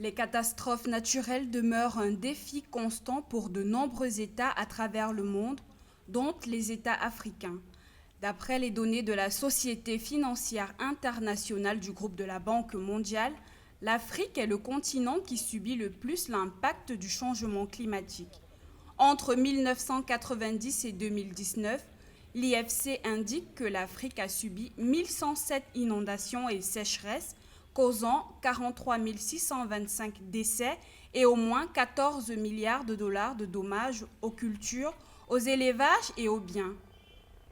Les catastrophes naturelles demeurent un défi constant pour de nombreux États à travers le monde, dont les États africains. D'après les données de la Société financière internationale du groupe de la Banque mondiale, l'Afrique est le continent qui subit le plus l'impact du changement climatique. Entre 1990 et 2019, l'IFC indique que l'Afrique a subi 1107 inondations et sécheresses, causant 43 625 décès et au moins 14 milliards de dollars de dommages aux cultures, aux élevages et aux biens.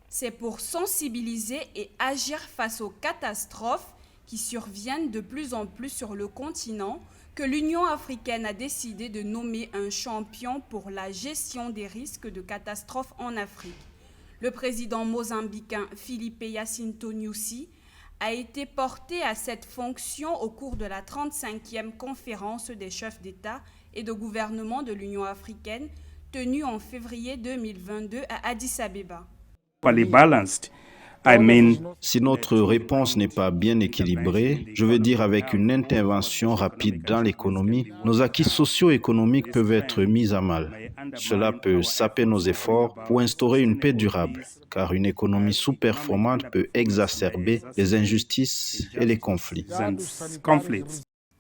C'est pour sensibiliser et agir face aux catastrophes qui surviennent de plus en plus sur le continent que l'Union africaine a décidé de nommer un champion pour la gestion des risques de catastrophes en Afrique. Le président mozambicain Filipe Jacinto Nyusi a été porté à cette fonction au cours de la 35e conférence des chefs d'État et de gouvernement de l'Union africaine tenue en février 2022 à Addis Abeba. Si notre réponse n'est pas bien équilibrée, je veux dire avec une intervention rapide dans l'économie, nos acquis socio-économiques peuvent être mis à mal. Cela peut saper nos efforts pour instaurer une paix durable, car une économie sous-performante peut exacerber les injustices et les conflits.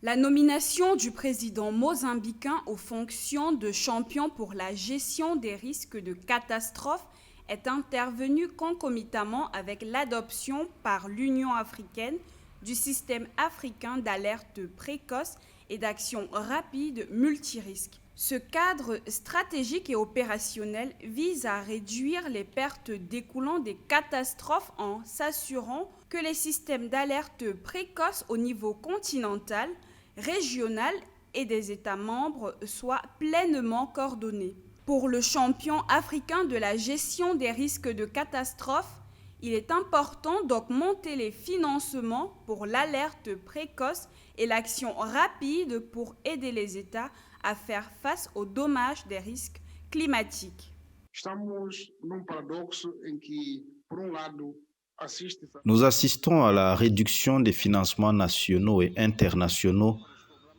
La nomination du président mozambicain aux fonctions de champion pour la gestion des risques de catastrophes est intervenue concomitamment avec l'adoption par l'Union africaine du système africain d'alerte précoce et d'action rapide multirisque. Ce cadre stratégique et opérationnel vise à réduire les pertes découlant des catastrophes en s'assurant que les systèmes d'alerte précoce au niveau continental, régional et des États membres soient pleinement coordonnés. Pour le champion africain de la gestion des risques de catastrophes, il est important d'augmenter les financements pour l'alerte précoce et l'action rapide pour aider les États à faire face aux dommages des risques climatiques. Nous assistons à la réduction des financements nationaux et internationaux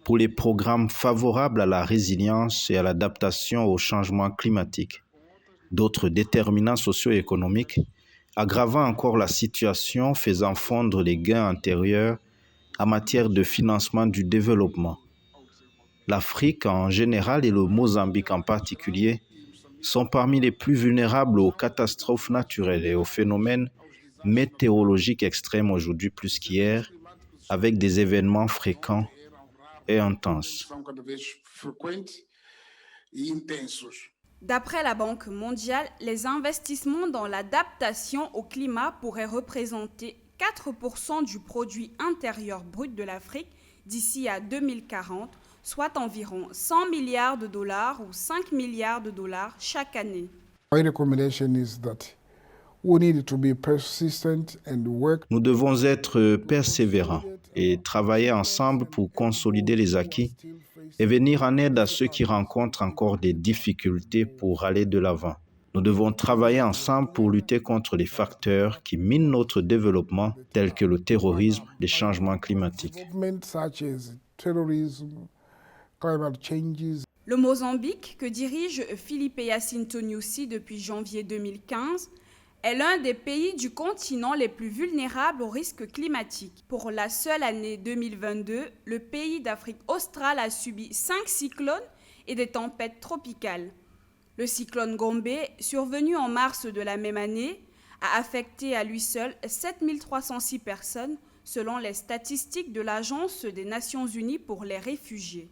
pour les programmes favorables à la résilience et à l'adaptation au changement climatique. D'autres déterminants socio-économiques aggravant encore la situation, faisant fondre les gains antérieurs en matière de financement du développement. L'Afrique en général et le Mozambique en particulier sont parmi les plus vulnérables aux catastrophes naturelles et aux phénomènes météorologiques extrêmes aujourd'hui plus qu'hier, avec des événements fréquents et intenses. D'après la Banque mondiale, les investissements dans l'adaptation au climat pourraient représenter 4% du produit intérieur brut de l'Afrique d'ici à 2040, soit environ 100 milliards de dollars ou 5 milliards de dollars chaque année. Nous devons être persévérants et travailler ensemble pour consolider les acquis et venir en aide à ceux qui rencontrent encore des difficultés pour aller de l'avant. Nous devons travailler ensemble pour lutter contre les facteurs qui minent notre développement, tels que le terrorisme, les changements climatiques. Le Mozambique, que dirige Filipe Jacinto Nyusi depuis janvier 2015, est l'un des pays du continent les plus vulnérables aux risques climatiques. Pour la seule année 2022, le pays d'Afrique australe a subi 5 cyclones et des tempêtes tropicales. Le cyclone Gombe, survenu en mars de la même année, a affecté à lui seul 7306 personnes, selon les statistiques de l'Agence des Nations Unies pour les réfugiés.